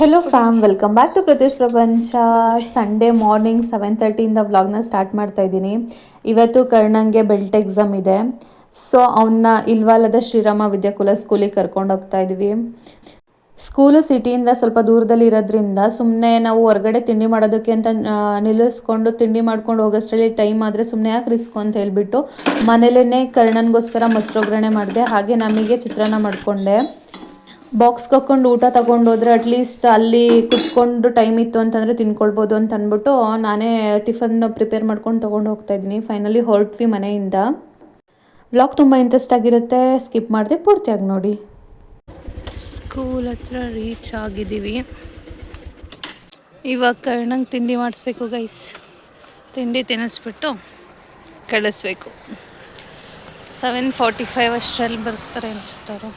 Hello fam, welcome back to ಪ್ರತಿಸ್ ಪ್ರಪಂಚ. Sunday morning 7:30 ವ್ಲಾಗ್ನ ಸ್ಟಾರ್ಟ್ ಮಾಡ್ತಾ ಇದ್ದೀನಿ. ಇವತ್ತು ಕರ್ಣಂಗೆ ಬೆಲ್ಟ್ ಎಕ್ಸಾಮ್ ಇದೆ. ಸೊ ಅವನ್ನ ಇಲ್ವಾಲದ ಶ್ರೀರಾಮ ವಿದ್ಯಾಕುಲ ಸ್ಕೂಲಿಗೆ ಕರ್ಕೊಂಡು ಹೋಗ್ತಾ ಇದ್ದೀವಿ. ಸ್ಕೂಲು ಸಿಟಿಯಿಂದ ಸ್ವಲ್ಪ ದೂರದಲ್ಲಿ ಇರೋದ್ರಿಂದ ಸುಮ್ಮನೆ ನಾವು ಹೊರಗಡೆ ತಿಂಡಿ ಮಾಡೋದಕ್ಕೆ ಅಂತ ನಿಲ್ಲಿಸ್ಕೊಂಡು ತಿಂಡಿ ಮಾಡ್ಕೊಂಡು ಹೋಗೋಷ್ಟರಲ್ಲಿ ಟೈಮ್ ಆದರೆ ಸುಮ್ಮನೆ ಯಾಕೆ ರಿಸ್ಕು ಅಂತ ಹೇಳಿಬಿಟ್ಟು ಮನೇಲೇ ಕರ್ಣನ್ಗೋಸ್ಕರ ಮೊಸರೊಗ್ಗರಣೆ ಮಾಡಿದೆ. ಹಾಗೆ ನಮಗೆ ಚಿತ್ರಾನ್ನ ಮಾಡಿಕೊಂಡೆ. ಬಾಕ್ಸ್ಗೆ ಹಾಕ್ಕೊಂಡು ಊಟ ತಗೊಂಡು ಹೋದರೆ ಅಟ್ಲೀಸ್ಟ್ ಅಲ್ಲಿ ಕುತ್ಕೊಂಡು ಟೈಮ್ ಇತ್ತು ಅಂತಂದರೆ ತಿನ್ಕೊಳ್ಬೋದು ಅಂತ ಅಂದ್ಬಿಟ್ಟು ನಾನೇ ಟಿಫನ್ ಪ್ರಿಪೇರ್ ಮಾಡ್ಕೊಂಡು ತೊಗೊಂಡು ಹೋಗ್ತಾ ಇದ್ದೀನಿ. ಫೈನಲಿ ಹೊರಟ್ವಿ ಮನೆಯಿಂದ. ವ್ಲಾಗ್ ತುಂಬ ಇಂಟ್ರೆಸ್ಟ್ ಆಗಿರುತ್ತೆ, ಸ್ಕಿಪ್ ಮಾಡಿದೆ ಪೂರ್ತಿಯಾಗಿ ನೋಡಿ. ಸ್ಕೂಲ್ ಹತ್ರ ರೀಚ್ ಆಗಿದ್ದೀವಿ. ಇವಾಗ ಕರ್ಣಂಗೆ ತಿಂಡಿ ಮಾಡಿಸ್ಬೇಕು ಗೈಸ್. ತಿಂಡಿ ತಿನ್ನಿಸ್ಬಿಟ್ಟು ಕಳಿಸ್ಬೇಕು. 7:45 ಅಷ್ಟರಲ್ಲಿ ಬರ್ತಾರೆ ಅನ್ಸುತ್ತವರು.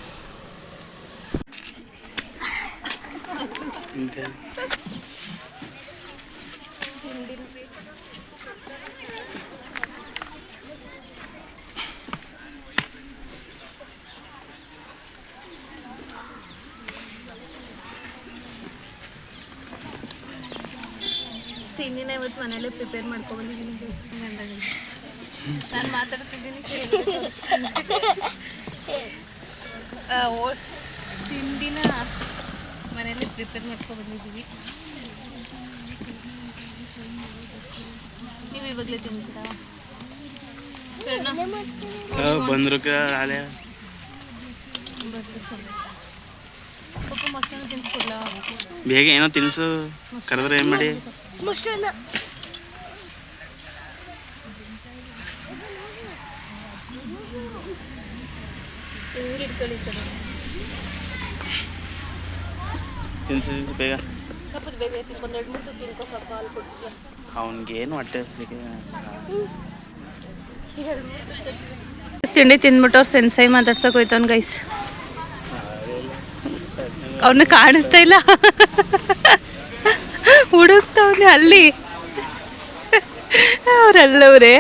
ತಿಂಡಿನ ಇವತ್ತು ಮನೇಲೆ ಪ್ರಿಪೇರ್ ಮಾಡ್ಕೊಬಂದಿದ್ದೀನಿ. ನಾನು ಮಾತಾಡ್ತಿದ್ದೀನಿ, ತಿಂಡಿನ ಮನೇಲಿ ಪ್ರಿಪೇರ್ ಮಾಡ್ಕೊಬಂದಿದ್ದೀವಿ. ನೀವು ಇವಾಗಲೇ ತಿಂತೀರಾ? ಬಂದ್ರು ಪಪ್ಪ ಮೊಸರನ್ನ ತಿನ್ಸ್ಕೊಡ್ಲ? ಬೇಗ ಏನೋ ತಿನ್ಸು, ಕರೆದ್ರೆ ಏನು ಮಾಡಿ? ಮೊಸರನ್ನ ಹಿಂಗೆ ಇಟ್ಕೊಳ್ಳಿ ತಿನ್ಸು ಬೇಗ. ಕಪ್ಪದು ಬೇಗ ತಿನ್ಕೊಂಡು 2-3 ತುತ್ತು ತಿನ್ಕೋ, ಸ್ವಲ್ಪ ಹಾಲು ಕೊಡ್ತೀಯ ಅವನಿಗೇನು ಹೊಟ್ಟೆ. ತಿಂಡಿ ತಿಂದ್ಬಿಟ್ಟು ಅವ್ರು ಸೆನ್ಸೈ ಮಾತಾಡ್ಸೋಕೆ ಹೋಯ್ತವ್ನು ಗೈಸ್. ಅವ್ರನ್ನ ಕಾಣಿಸ್ತಾ ಇಲ್ಲ, ಹುಡುಕ್ತವ್ನೆ ಅಲ್ಲಿ. ಅವರಲ್ಲವ್ರೆ.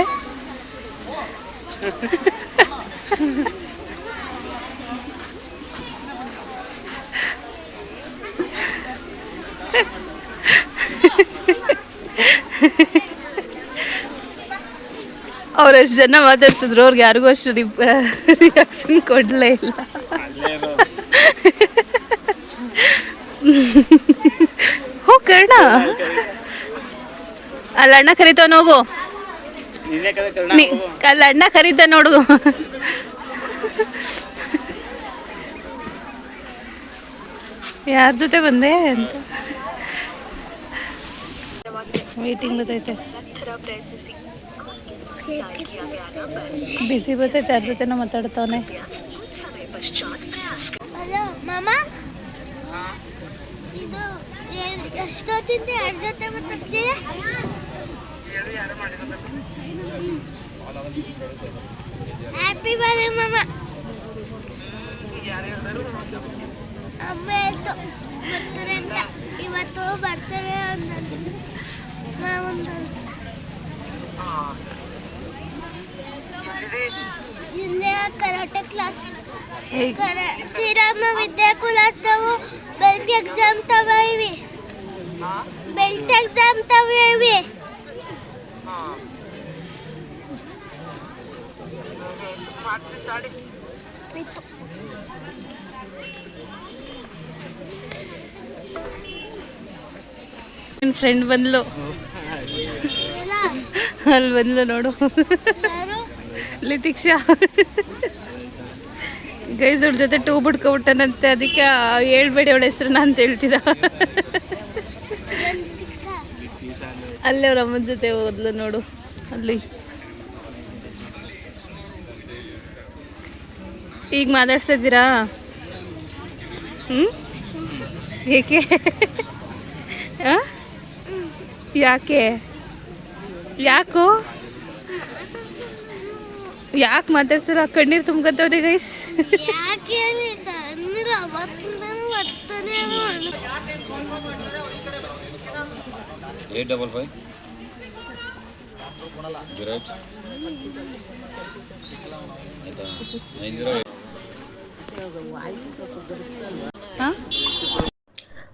ಅವ್ರಷ್ಟು ಜನ ಮಾತಾಡ್ಸಿದ್ರು, ಅವ್ರಿಗೆ ಯಾರಿಗೂ ಅಷ್ಟು ರಿಯಾಕ್ಷನ್ ಕೊಡಲೇ ಇಲ್ಲ. ಹೋ ಕರ್ಣ, ಅಲ್ಲ ಅಣ್ಣ ಕರಿತಾವ ನೋಗು, ಅಲ್ಲ ಅಣ್ಣ ಕರೀತ ನೋಡು. ಯಾರ ಜೊತೆ ಬಂದೆ ಅಂತ ವೇಟಿಂಗ್ ಬರ್ತೈತೆ. ಬಿಸಿ ಬರ್ತೈತೆ, ಯಾರ ಜೊತೆನೋ ಮಾತಾಡ್ತಾವನೆ. ಎಷ್ಟೊತ್ತಿಂದ ಯಾರ ಜೊತೆ ಮಾತಾಡ್ತೀಯ? ಹ್ಯಾಪಿ ಬರ್ಡೇ ಮಾಮ. ಅಮ್ಮ ಹೇಳ್ತು ಬರ್ತಾರೆ ಅಂತ. ಇವತ್ತು ಬರ್ತಾರೆ ಅಂತ ಮಾವಂದು. ಇಲ್ಲೇ ಕರಾಟೆ ಕ್ಲಾಸ್, ಶ್ರೀರಾಮ ವಿದ್ಯಾಕುಲದವು ಬೆಲ್ಟ್ ಎಕ್ಸಾಮ್ ತಗೊಂಡ್ವಿ. ಬೆಲ್ಟ್ ಎಕ್ಸಾಮ್ ತಗೊಂಡ್ವಿ. ನನ್ನ ಫ್ರೆಂಡ್ ಬಂದ್ಲು, ಅಲ್ಲಿ ಬಂದ್ಲು ನೋಡು, ಲಿತಿಕ್ಷಾ. ಗೈಸ್ ಅವ್ರ ಜೊತೆ ಟೂ ಬಿಡ್ಕೊಬಿಟ್ಟನಂತೆ, ಅದಕ್ಕೆ ಹೇಳ್ಬೇಡಿ ಅವಳ ಹೆಸ್ರನ್ನ ಅಂತ ಹೇಳ್ತಿದ್ದ. ಅಲ್ಲೇ ಅವ್ರ ಅಮ್ಮನ ಜೊತೆ ಹೋದ್ಲು ನೋಡು ಅಲ್ಲಿ. ಈಗ ಮಾತಾಡ್ಸಿದ್ದೀರಾ? ಏಕೆ? ಯಾಕೆ ಯಾಕೋ ಯಾಕೆ ಮಾತಾಡ್ಸಲ್ಲ? ಕಣ್ಣೀರು ತುಂಬ್ಕತ್ತವ್ರೆ ಗೈಸ್. 855 ವಿರಾಟ್ 90.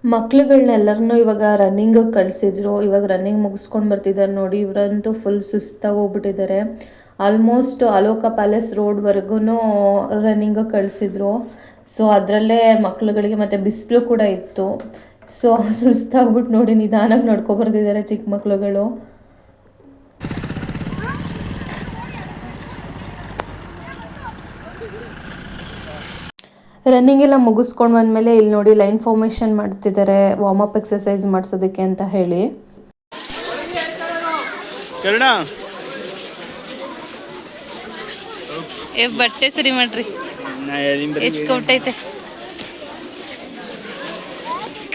ಮಕ್ಳುಗಳ್ನೆಲ್ಲರನ್ನೂ ಇವಾಗ ರನ್ನಿಂಗಿಗೆ ಕಳಿಸಿದ್ರು. ಇವಾಗ ರನ್ನಿಂಗ್ ಮುಗಿಸ್ಕೊಂಡು ಬರ್ತಿದ್ದಾರೆ ನೋಡಿ. ಇವರಂತೂ ಫುಲ್ ಸುಸ್ತಾಗಿ ಹೋಗ್ಬಿಟ್ಟಿದ್ದಾರೆ. ಆಲ್ಮೋಸ್ಟ್ ಅಲೋಕ ಪ್ಯಾಲೇಸ್ ರೋಡ್ವರೆಗೂ ರನ್ನಿಂಗಿಗೆ ಕಳಿಸಿದ್ರು. ಸೊ ಅದರಲ್ಲೇ ಮಕ್ಳುಗಳಿಗೆ ಮತ್ತು ಬಿಸಿಲು ಕೂಡ ಇತ್ತು. ಸೊ ಸುಸ್ತಾಗ್ಬಿಟ್ಟು ನೋಡಿ ನಿಧಾನಾಗಿ ನಡ್ಕೊಬರ್ತಿದ್ದಾರೆ ಚಿಕ್ಕ ಮಕ್ಳುಗಳು. ರನ್ನಿಂಗ್ ಎಲ್ಲ ಮುಗಿಸ್ಕೊಂಡು ಬಂದಮೇಲೆ ಇಲ್ಲಿ ನೋಡಿ ಲೈನ್ ಫಾರ್ಮೇಷನ್ ಮಾಡ್ತಿದ್ದಾರೆ ವಾರ್ಮಪ್ ಎಕ್ಸಸೈಸ್ ಮಾಡಿಸೋದಕ್ಕೆ ಅಂತ ಹೇಳಿ. ಬಟ್ಟೆ ಸರಿ ಮಾಡ್ರಿ, ಎಷ್ಟು ಕೊಟ್ಟೈತೆ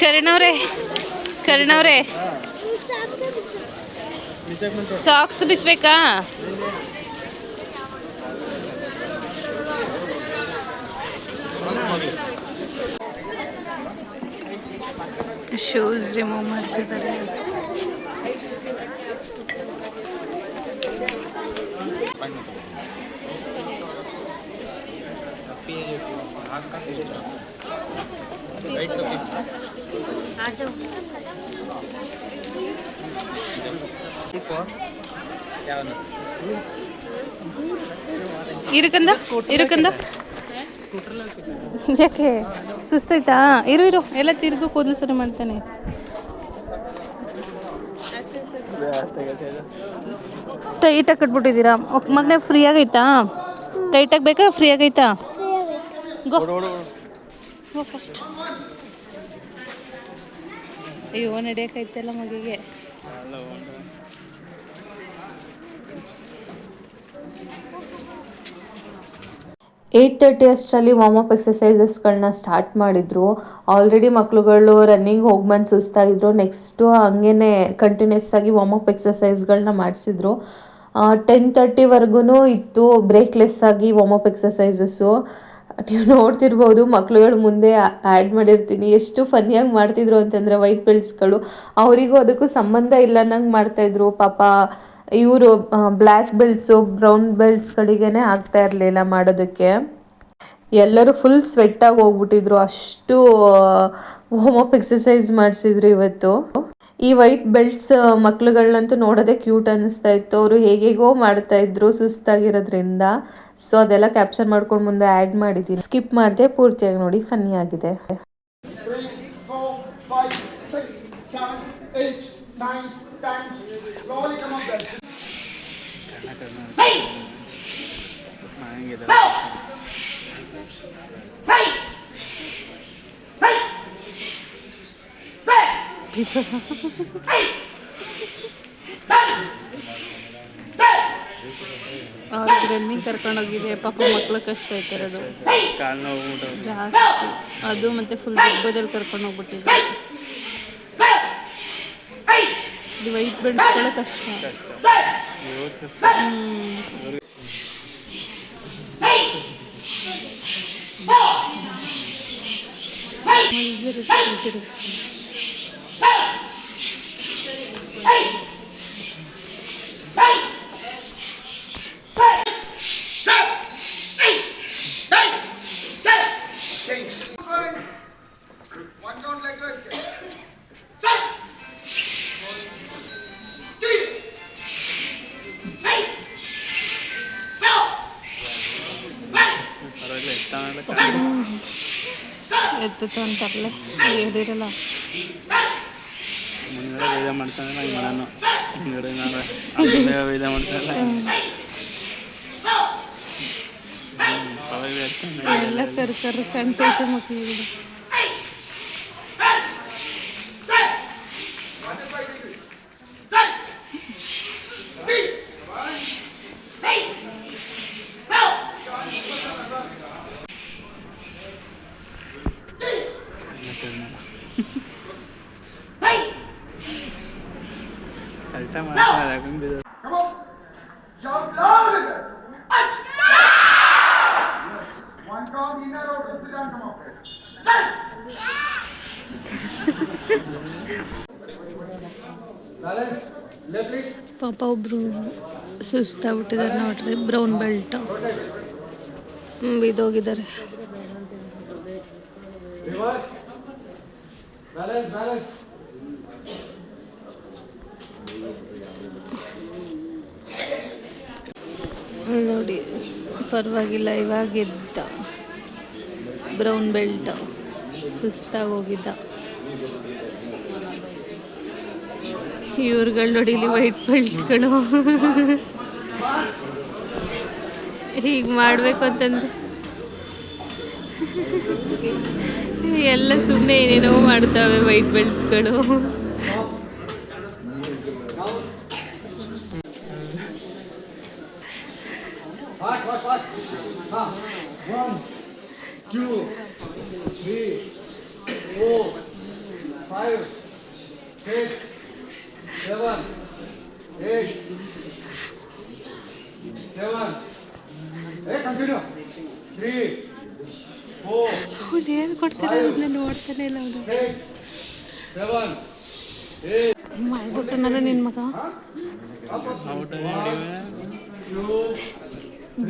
ಕರ್ಣವ್ರೆ ಸಾಕ್ಸ್ ಬಿಸ್ಬೇಕಾ? ಶೂಸ್ ರಿಮೂವ್ ಮಾಡ್ತಿದ್ದಾರೆ. ಇರುಕಂದ ಯಾಕೆ ಸುಸ್ತಾಯ್ತಾ? ಇರು ಎಲ್ಲ ತಿರ್ಗು ಕೂದಲು ಸರಿ ಮಾಡ್ತಾನೆ. ಟೈಟಾಗಿ ಕಟ್ಬಿಟ್ಟಿದ್ದೀರಾ ಮಗನೇ? ಫ್ರೀ ಆಗೈತಾ? ಟೈಟಾಗಿ ಬೇಕಾ ಫ್ರೀ ಆಗೈತಾ? ಗೋ ಫಸ್ಟ್. ಅಯ್ಯೋ ನಡೆಯೋಕೈತಲ್ಲ ಮಗಿಗೆ. 8:30 ಅಷ್ಟರಲ್ಲಿ ವಾರ್ಮಪ್ ಎಕ್ಸಸೈಸಸ್ಗಳನ್ನ ಸ್ಟಾರ್ಟ್ ಮಾಡಿದರು. ಆಲ್ರೆಡಿ ಮಕ್ಳುಗಳು ರನ್ನಿಂಗ್ ಹೋಗಿ ಬಂದು ಸುಸ್ತಾಗಿದ್ರು. ನೆಕ್ಸ್ಟು ಹಂಗೇ ಕಂಟಿನ್ಯೂಸ್ ಆಗಿ ವಾರ್ಮಪ್ ಎಕ್ಸಸೈಸ್ಗಳನ್ನ ಮಾಡಿಸಿದ್ರು. 10:30ವರೆಗೂ ಇತ್ತು ಬ್ರೇಕ್ಲೆಸ್ ಆಗಿ ವಾರ್ಮಪ್ ಎಕ್ಸಸೈಸಸ್ಸು. ನೀವು ನೋಡ್ತಿರ್ಬೋದು ಮಕ್ಳುಗಳು ಮುಂದೆ ಆ್ಯಡ್ ಮಾಡಿರ್ತೀನಿ ಎಷ್ಟು ಫನ್ನಿಯಾಗಿ ಮಾಡ್ತಿದ್ರು ಅಂತಂದರೆ ವೈಟ್ ಬೆಲ್ಟ್ಸ್ಗಳು ಅವರಿಗೂ ಅದಕ್ಕೂ ಸಂಬಂಧ ಇಲ್ಲ ಅನ್ನಂಗೆ ಮಾಡ್ತಾಯಿದ್ರು. ಪಾಪ ಇವರು ಬ್ಲ್ಯಾಕ್ ಬೆಲ್ಟ್ಸು ಬ್ರೌನ್ ಬೆಲ್ಟ್ಸ್ಗಳಿಗೇ ಆಗ್ತಾ ಇರಲಿಲ್ಲ ಮಾಡೋದಕ್ಕೆ. ಎಲ್ಲರೂ ಫುಲ್ ಸ್ವೆಟ್ಟಾಗಿ ಹೋಗ್ಬಿಟ್ಟಿದ್ರು, ಅಷ್ಟು ವಾರ್ಮಪ್ ಎಕ್ಸಸೈಸ್ ಮಾಡಿಸಿದ್ರು ಇವತ್ತು. ಈ ವೈಟ್ ಬೆಲ್ಟ್ಸ್ ಮಕ್ಳುಗಳನ್ನಂತೂ ನೋಡೋದೇ ಕ್ಯೂಟ್ ಅನ್ನಿಸ್ತಾ ಇತ್ತು. ಅವರು ಹೇಗೇಗೋ ಮಾಡ್ತಾಯಿದ್ರು ಸುಸ್ತಾಗಿರೋದ್ರಿಂದ. ಸೊ ಅದೆಲ್ಲ ಕ್ಯಾಪ್ಚರ್ ಮಾಡ್ಕೊಂಡು ಮುಂದೆ ಆ್ಯಡ್ ಮಾಡಿದ್ದೀನಿ. ಸ್ಕಿಪ್ ಮಾಡಿದೆ, ಪೂರ್ತಿಯಾಗಿ ನೋಡಿ, ಫನ್ನಿ ಆಗಿದೆ. 3, 4, 5, 6, 7, 8, 9, 10. Slowly come up there. ಅವ್ರಿಗೆ ರನ್ನಿಂಗ್ ಕರ್ಕೊಂಡೋಗಿದೆ ಪಾಪ ಮಕ್ಳು ಕಷ್ಟ ಆಯ್ತಿರೋದು ಜಾಸ್ತಿ. ಅದು ಮತ್ತೆ ಫುಲ್ ದುಬ್ಬದಲ್ಲಿ ಕರ್ಕೊಂಡು ಹೋಗ್ಬಿಟ್ಟಿದೆ. ಇದು ವೈಟ್ ಬೆಲ್ಟ್ಸ್ಗಳು ಕಷ್ಟ. ತಿರುಗಿಸ್ತೀನಿ. One count like this. ಎತ್ತಿತ್ತು ಅಂತಾರಲ್ಲ ಹೇಳಿರಲ್ಲ. ಮುಂದೆ ವೇದ ಮಾಡ್ತಾನೆ ನಾನು ಮುಂದೆ ವೇದ ಮಾಡ್ತಾನೆ ಎಲ್ಲ ಕರ್ಕರ್ ಕಾಣ್ತೈತೆ ಮಕ್ಕಳಿಗೆ. ಅಲ್ಟ ಮಾಡ್ತಾರೆ. Come on. Shout loud again. One count inner outer, sit down, come up. Left leg. ಪಾಪ ಒಬ್ರು ಸುಸ್ತಾಗ್ಬಿಟ್ಟಿದ್ದಾರೆ ನೋಡ್ರಿ, ಬ್ರೌನ್ ಬೆಲ್ಟ್ ಬಿದ್ದೋಗಿದ್ದಾರೆ. Reverse. Balance, balance. ನೋಡಿ ಪರವಾಗಿಲ್ಲ, ಇವಾಗ ಎದ್ದ. ಬ್ರೌನ್ ಬೆಲ್ಟ್, ಸುಸ್ತಾಗಿ ಹೋಗಿದ್ದ. ಇವ್ರುಗಳು ನೋಡಿ ಇಲ್ಲಿ ವೈಟ್ ಬೆಲ್ಟ್ಗಳು ಹೀಗೆ ಮಾಡಬೇಕು ಅಂತಂದು ಎಲ್ಲ ಸುಮ್ಮನೆ ಏನೇನೋ ಮಾಡ್ತಾವೆ white ಬೆಲ್ಟ್ಸ್ಗಳು. Fast, fast, fast. 1, 2, 3, 4, 5, 6, 7, 8, 7. Hey, continue. 3, 4, ಅವ್ನು ಏನು ಕೊಡ್ತಾರೆ ಅದನ್ನ ನೋಡ್ತಾನೆ ಇಲ್ಲ ಅವನು. 6, 7, 8. ಮಾಡ್ಬಿಟ್ಟನಲ್ಲ ನಿನ್ನ ಮಗ.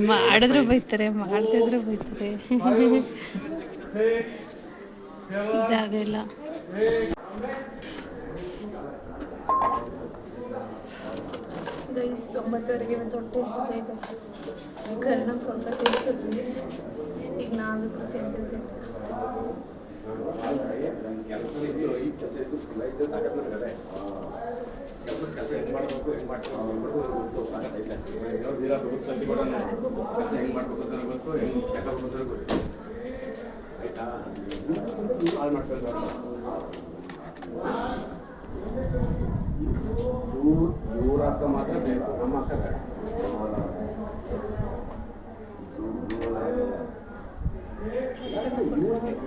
ಮಾಡಿದ್ರು ಬೈತಾರೆ, ಮಾಡ್ತಿದ್ರು ಬೈತಾರೆ. ಜಾಗ ಇಲ್ಲ. ಗೈಸ್ 9:30 ಒಂದು ಹೊಟ್ಟೆ ಸುತ್ತ ಇದೆ. ಕರ್ನಾಗ ಸ್ವಲ್ಪ ತಿನ್ಸಿದ್ವಿ, ಈಗ ನಾವಿಬ್ರು ತಿಂತಿದ್ವಿ. ಕೆಲಸ ಹೆಂಗೆ ಮಾಡಬೇಕು ಹೆಂಗೆ ಮಾಡಿಸ್ಕೊಂಡು ಗೊತ್ತು ಆಗತ್ತೈತೆ. ಕೆಲಸ ಹೆಂಗೆ ಮಾಡ್ಬೇಕು ಅಂತ ಗೊತ್ತು, ಹೆಂಗೆ ತಗೋಬೇಕು ಅಂತ ಗೊತ್ತು. ಆಯ್ತಾ ಹಾಳು ಮಾಡ್ಕೊಂಡು ಇವ್ರ ಅಕ್ಕ ಮಾತ್ರ ಬೇಕು, ನಮ್ಮ ಅಕ್ಕ ಬೇಡ.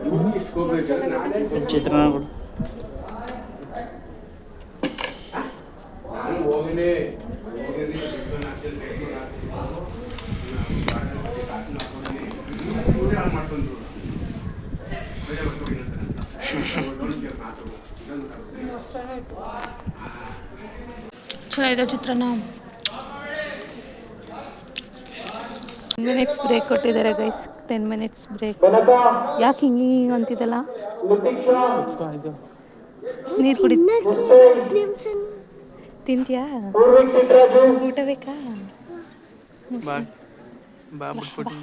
ಇವ್ರಿಗೆ ಇಷ್ಟು ಹೋಗ್ಬೇಕಾದ್ರೆ ನಾನೇ ಚಿತ್ರಾನ್ನ ಕೊಡು. ನಾನು ಹೋಗಿನಿ ಮಾಡ್ಕೊಂಡು ಚೆನ್ನಾಗಿದೆ ಚಿತ್ರಾನ್ನ. 10 ಮಿನಿಟ್ಸ್ ಬ್ರೇಕ್ ಕೊಟ್ಟಿದ್ದಾರೆ ಗೈಸ್. 10 minutes break. ಯಾಕೆ ಹಿಂಗೆ ಅಂತಿದ್ದಲ್ಲ? ನೀರು ಕುಡಿ. ತಿಂತೀಯಾ? ಊಟ ಬೇಕಾ? ಬಾ ಬಿಟ್ಬಿಟ್ಟು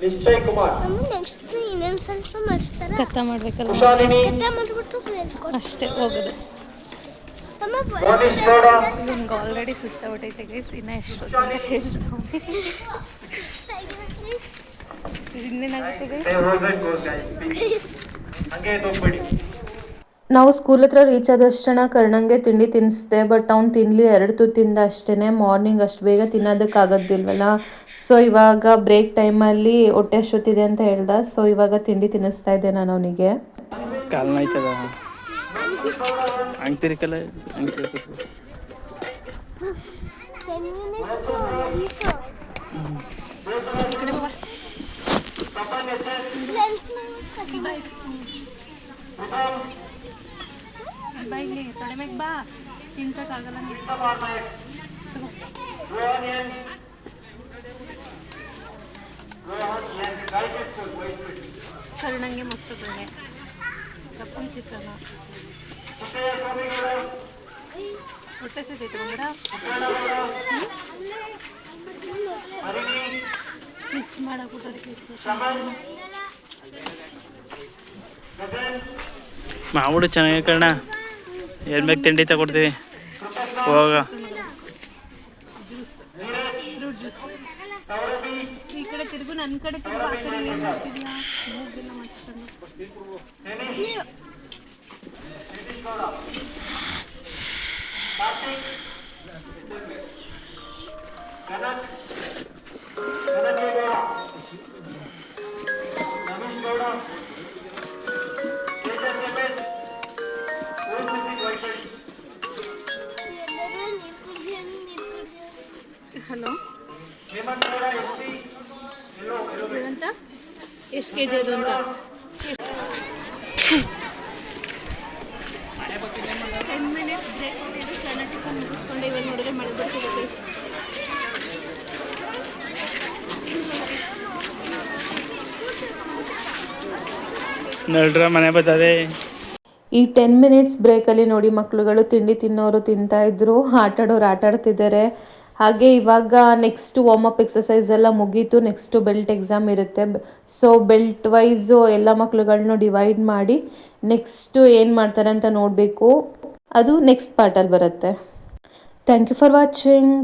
ನಿಶ್ಚಯ್ ಕುಮಾರ್. ನೆಕ್ಸ್ಟ್ ಇನ್ನೊಂದು ಸ್ವಲ್ಪ ಮಾಡಿಸ್ತಾರ. ಕತ್ತ ಮಾಡ್ಬೇಕಲ್ಲ, ಅಷ್ಟೇ ಹೋಗೋದು. ನಿಮ್ಗೆ ಆಲ್ರೆಡಿ ಸುಸ್ತಾಗ್ಬಿಟ್ಟೈತೆ ಗೈಸ್. ಇನ್ನೂ ಎಷ್ಟು ಇನ್ನೇನಾಗುತ್ತೆ ಗೈಸ್? ನಾವು ಸ್ಕೂಲ್ ಹತ್ರ ರೀಚ್ ಆದಷ್ಟಣ ಕರ್ಣಂಗೆ ತಿಂಡಿ ತಿನ್ನಿಸ್ದೆ. ಬಟ್ ಅವ್ನು ತಿನ್ನಲಿ 2 ತುತ್ತು ತಿಂದ ಅಷ್ಟೇ. ಮಾರ್ನಿಂಗ್ ಅಷ್ಟು ಬೇಗ ತಿನ್ನೋದಕ್ಕಾಗೋದಿಲ್ವಲ್ಲ. ಸೊ ಇವಾಗ ಬ್ರೇಕ್ ಟೈಮಲ್ಲಿ ಹೊಟ್ಟೆ ಅಷ್ಟೊತ್ತಿದೆ ಅಂತ ಹೇಳ್ದ. ಸೊ ಇವಾಗ ತಿಂಡಿ ತಿನ್ನಿಸ್ತಾ ಇದ್ದೆ ನಾನು ಅವನಿಗೆ. ಕಾಲು ನೋಯ್ತದ ಹಂಗೆ ತಿರ್ಕಲ್ಲ ಹಂಗೆ ತಿರ್ಕ. ಬಾಯಿಗೆ ತೊಡೆ ಮ್ಯಾಗ ಬಾ, ತಿನ್ಸಕ್ಕಾಗಲ್ಲ. ಕರ್ಣಂಗೆ ಮೊಸರು ಬೇಳೆ, ಕಪ್ಪನ ಚಿತ್ರಾನ್ನ. ಹೊಟ್ಟೆ ಸಿದ್ದೈತೆ ಬೇಡ, ಸುಸ್ತು ಮಾಡಾಕ್ಬಿಟ್ಟದಕ್ಕೆ. ಮಾವುಡು ಚೆನ್ನಾಗಿ ಕರ್ಣ, ಏನು ಬೇಕು ತಿಂಡಿ ತಗೊಡ್ತೀವಿ ಹೋಗ. Juice, fruit juice. ಈ ಕಡೆ ತಿರುಗು, ನನ್ನ ಕಡೆ ತಿರುಗು. ಆ ಕಡೆ ಏನು ಮಾಡ್ತಿದ್ಯಾ? ಮೂಗಿಲ್ಲ ಮಾಡ್ಸ್ಕೊಂಡು. ಹಲೋ, ಏನಂತ? ಎಷ್ಟು ಕೆ ಜಿ ಅದು ಅಂತ? 10 ಮಿನಿಟ್ಸ್ ಬ್ರೇಕ್ ಕೊಟ್ಟಿದ್ದು. ಸಣ್ಣ ಟಿಫನ್ ಮುಗಿಸ್ಕೊಂಡು ಇವಾಗ ನೋಡಿದ್ರೆ ಮಳೆ ಬರ್ತಿದೆ ಗೈಸ್. ನಡ್ರ ಮನೆ ಬರ್ತದೆ. ಈ 10 ಮಿನಿಟ್ಸ್ ಬ್ರೇಕಲ್ಲಿ ನೋಡಿ ಮಕ್ಕಳುಗಳು ತಿಂಡಿ ತಿನ್ನೋರು ತಿಂತಾಯಿದ್ರು, ಆಟಾಡೋರು ಆಟಾಡ್ತಿದ್ದಾರೆ. ಹಾಗೆ ಇವಾಗ ನೆಕ್ಸ್ಟ್ ವಾರ್ಮಪ್ ಎಕ್ಸಸೈಸ್ ಎಲ್ಲ ಮುಗೀತು. ನೆಕ್ಸ್ಟು ಬೆಲ್ಟ್ ಎಕ್ಸಾಮ್ ಇರುತ್ತೆ. ಸೊ ಬೆಲ್ಟ್ ವೈಸು ಎಲ್ಲ ಮಕ್ಕಳುಗಳನ್ನೂ ಡಿವೈಡ್ ಮಾಡಿ ನೆಕ್ಸ್ಟು ಏನು ಮಾಡ್ತಾರೆ ಅಂತ ನೋಡಬೇಕು. ಅದು ನೆಕ್ಸ್ಟ್ ಪಾರ್ಟಲ್ಲಿ ಬರುತ್ತೆ. Thank you for watching.